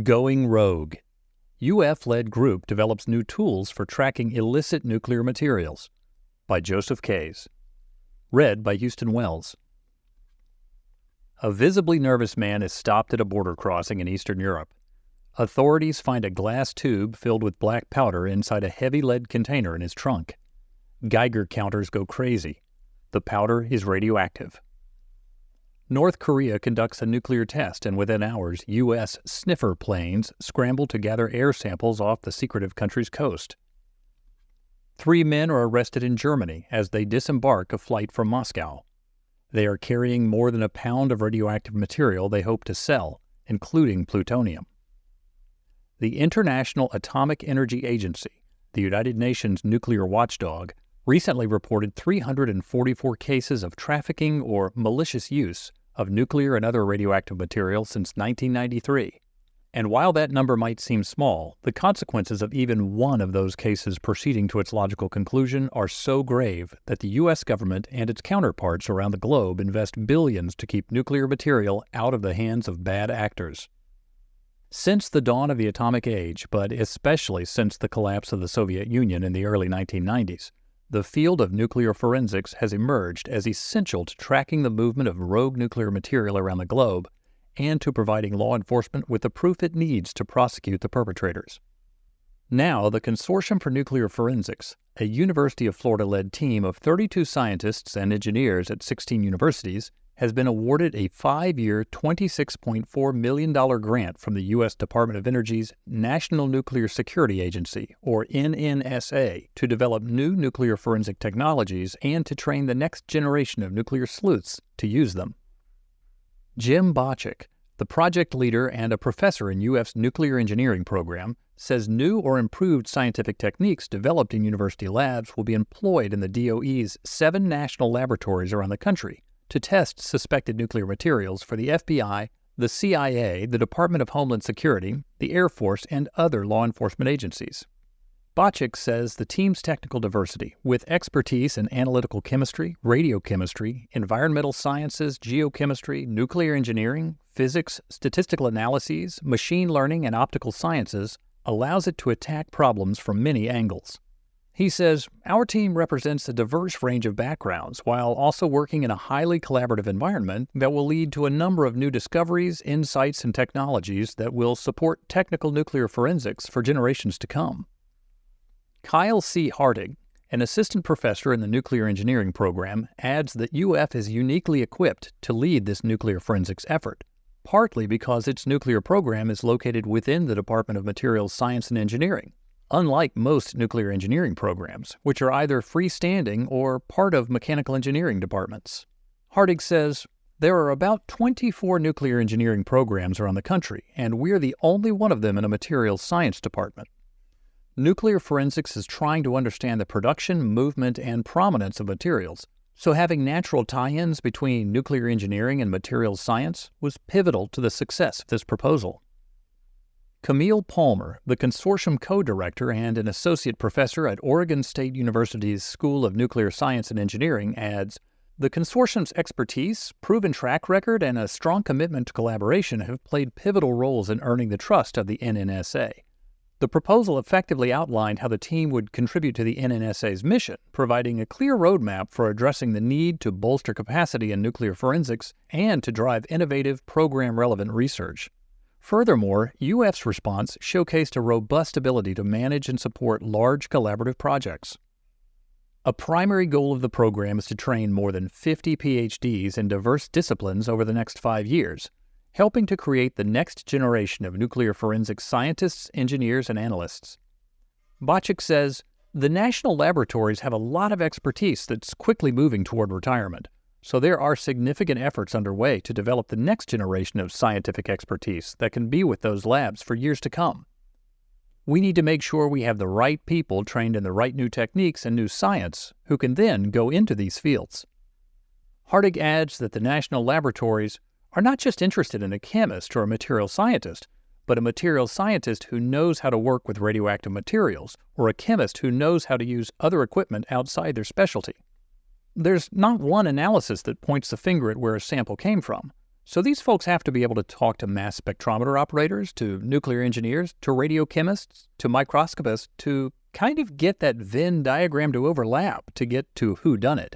Going Rogue. UF-led group develops new tools for tracking illicit nuclear materials. By Joseph Kays. Read by Houston Wells. A visibly nervous man is stopped at a border crossing in Eastern Europe. Authorities find a glass tube filled with black powder inside a heavy lead container in his trunk. Geiger counters go crazy. The powder is radioactive. North Korea conducts a nuclear test, and within hours, U.S. sniffer planes scramble to gather air samples off the secretive country's coast. 3 men are arrested in Germany as they disembark a flight from Moscow. They are carrying more than a pound of radioactive material they hope to sell, including plutonium. The International Atomic Energy Agency, the United Nations nuclear watchdog, recently reported 344 cases of trafficking or malicious use of nuclear and other radioactive material since 1993. And while that number might seem small, the consequences of even one of those cases proceeding to its logical conclusion are so grave that the U.S. government and its counterparts around the globe invest billions to keep nuclear material out of the hands of bad actors. Since the dawn of the atomic age, but especially since the collapse of the Soviet Union in the early 1990s, the field of nuclear forensics has emerged as essential to tracking the movement of rogue nuclear material around the globe and to providing law enforcement with the proof it needs to prosecute the perpetrators. Now, the Consortium for Nuclear Forensics, a University of Florida-led team of 32 scientists and engineers at 16 universities, has been awarded a 5-year, $26.4 million grant from the U.S. Department of Energy's National Nuclear Security Agency, or NNSA, to develop new nuclear forensic technologies and to train the next generation of nuclear sleuths to use them. Jim Bochick, the project leader and a professor in UF's nuclear engineering program, says new or improved scientific techniques developed in university labs will be employed in the DOE's 7 national laboratories around the country to test suspected nuclear materials for the FBI, the CIA, the Department of Homeland Security, the Air Force, and other law enforcement agencies. Bochick says the team's technical diversity, with expertise in analytical chemistry, radiochemistry, environmental sciences, geochemistry, nuclear engineering, physics, statistical analyses, machine learning, and optical sciences, allows it to attack problems from many angles. He says, "Our team represents a diverse range of backgrounds while also working in a highly collaborative environment that will lead to a number of new discoveries, insights, and technologies that will support technical nuclear forensics for generations to come." Kyle C. Hartig, an assistant professor in the nuclear engineering program, adds that UF is uniquely equipped to lead this nuclear forensics effort, partly because its nuclear program is located within the Department of Materials Science and Engineering, unlike most nuclear engineering programs, which are either freestanding or part of mechanical engineering departments. Hartig says, "There are about 24 nuclear engineering programs around the country, and we're the only one of them in a materials science department. Nuclear forensics is trying to understand the production, movement, and prominence of materials, so having natural tie-ins between nuclear engineering and materials science was pivotal to the success of this proposal." Camille Palmer, the consortium co-director and an associate professor at Oregon State University's School of Nuclear Science and Engineering, adds, "The consortium's expertise, proven track record, and a strong commitment to collaboration have played pivotal roles in earning the trust of the NNSA. The proposal effectively outlined how the team would contribute to the NNSA's mission, providing a clear roadmap for addressing the need to bolster capacity in nuclear forensics and to drive innovative, program-relevant research. Furthermore, UF's response showcased a robust ability to manage and support large collaborative projects." A primary goal of the program is to train more than 50 PhDs in diverse disciplines over the next 5 years, helping to create the next generation of nuclear forensics scientists, engineers, and analysts. Bochick says, "The national laboratories have a lot of expertise that's quickly moving toward retirement, so there are significant efforts underway to develop the next generation of scientific expertise that can be with those labs for years to come. We need to make sure we have the right people trained in the right new techniques and new science who can then go into these fields." Hartig adds that the national laboratories are not just interested in a chemist or a material scientist, but a material scientist who knows how to work with radioactive materials, or a chemist who knows how to use other equipment outside their specialty. There's not one analysis that points the finger at where a sample came from, So these folks have to be able to talk to mass spectrometer operators, to nuclear engineers, to radiochemists, to microscopists, to kind of get that Venn diagram to overlap to get to whodunit.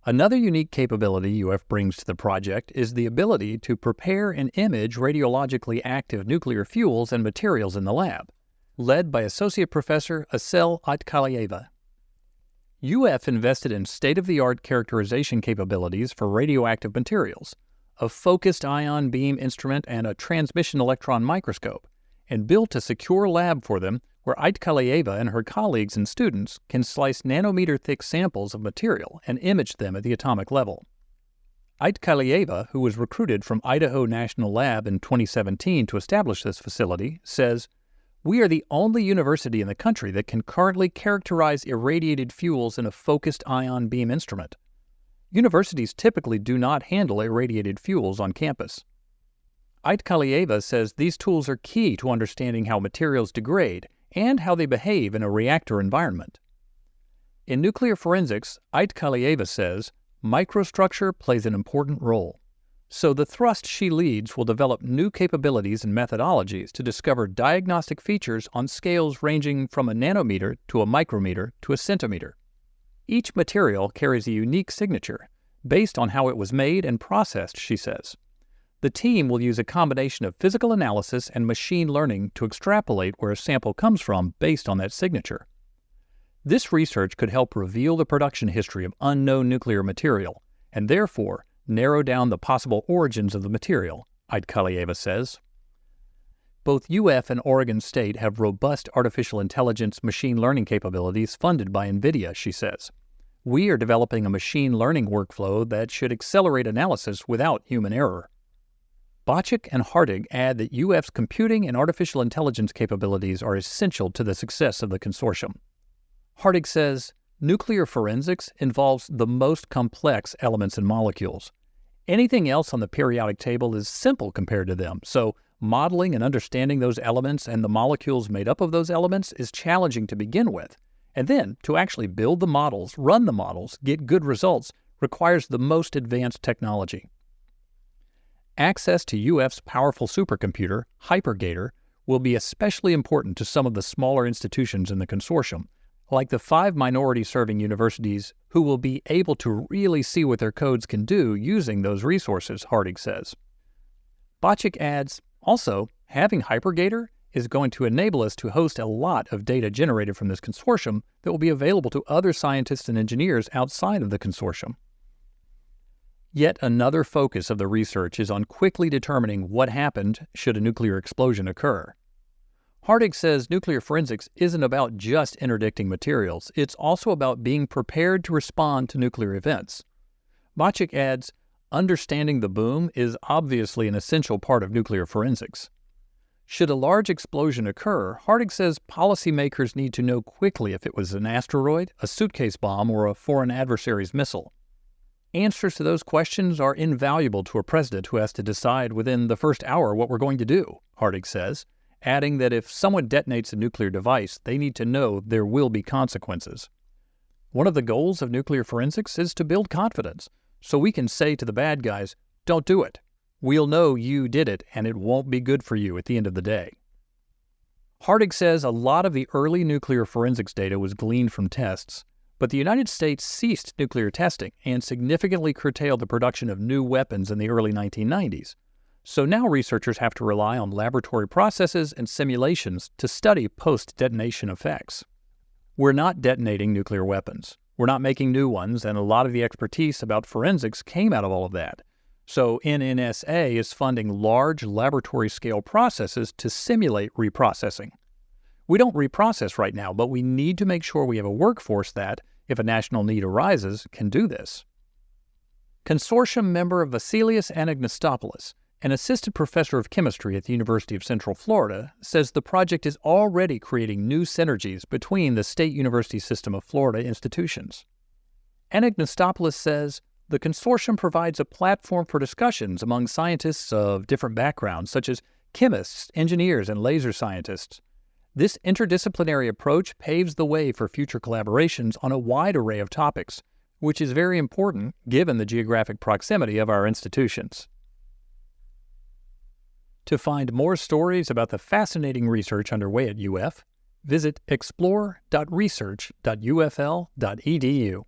Another unique capability UF brings to the project is the ability to prepare and image radiologically active nuclear fuels and materials in the lab, led by Associate Professor Asel Atkalieva. UF invested in state-of-the-art characterization capabilities for radioactive materials, a focused ion beam instrument and a transmission electron microscope, and built a secure lab for them where Atkalieva and her colleagues and students can slice nanometer-thick samples of material and image them at the atomic level. Atkalieva, who was recruited from Idaho National Lab in 2017 to establish this facility, says, "We are the only university in the country that can currently characterize irradiated fuels in a focused ion beam instrument. Universities typically do not handle irradiated fuels on campus." Atkalieva says these tools are key to understanding how materials degrade and how they behave in a reactor environment. In nuclear forensics, Atkalieva says, microstructure plays an important role. So the thrust she leads will develop new capabilities and methodologies to discover diagnostic features on scales ranging from a nanometer to a micrometer to a centimeter. Each material carries a unique signature based on how it was made and processed, she says. The team will use a combination of physical analysis and machine learning to extrapolate where a sample comes from based on that signature. This research could help reveal the production history of unknown nuclear material and therefore narrow down the possible origins of the material, Atkalieva says. Both UF and Oregon State have robust artificial intelligence machine learning capabilities funded by NVIDIA, she says. We are developing a machine learning workflow that should accelerate analysis without human error. Bocek and Hartig add that UF's computing and artificial intelligence capabilities are essential to the success of the consortium. Hartig says, nuclear forensics involves the most complex elements and molecules. Anything else on the periodic table is simple compared to them, so modeling and understanding those elements and the molecules made up of those elements is challenging to begin with. And then, to actually build the models, run the models, get good results, requires the most advanced technology. Access to UF's powerful supercomputer, HyperGator, will be especially important to some of the smaller institutions in the consortium, like the 5 minority-serving universities who will be able to really see what their codes can do using those resources, Hartig says. Bocek adds, also, having HyperGator is going to enable us to host a lot of data generated from this consortium that will be available to other scientists and engineers outside of the consortium. Yet another focus of the research is on quickly determining what happened should a nuclear explosion occur. Hartig says nuclear forensics isn't about just interdicting materials, it's also about being prepared to respond to nuclear events. Bocek adds, understanding the boom is obviously an essential part of nuclear forensics. Should a large explosion occur, Hartig says policymakers need to know quickly if it was an asteroid, a suitcase bomb, or a foreign adversary's missile. Answers to those questions are invaluable to a president who has to decide within the first hour what we're going to do, Hartig says, adding that if someone detonates a nuclear device, they need to know there will be consequences. One of the goals of nuclear forensics is to build confidence, so we can say to the bad guys, don't do it. We'll know you did it, and it won't be good for you at the end of the day. Hartig says a lot of the early nuclear forensics data was gleaned from tests, but the United States ceased nuclear testing and significantly curtailed the production of new weapons in the early 1990s. So now researchers have to rely on laboratory processes and simulations to study post-detonation effects. We're not detonating nuclear weapons. We're not making new ones, and a lot of the expertise about forensics came out of all of that. So NNSA is funding large laboratory-scale processes to simulate reprocessing. We don't reprocess right now, but we need to make sure we have a workforce that, if a national need arises, can do this. Consortium member Vasilios Anagnostopoulos, an assistant professor of chemistry at the University of Central Florida, says the project is already creating new synergies between the State University System of Florida institutions. Anagnostopoulos says, the consortium provides a platform for discussions among scientists of different backgrounds, such as chemists, engineers, and laser scientists. This interdisciplinary approach paves the way for future collaborations on a wide array of topics, which is very important given the geographic proximity of our institutions. To find more stories about the fascinating research underway at UF, visit explore.research.ufl.edu.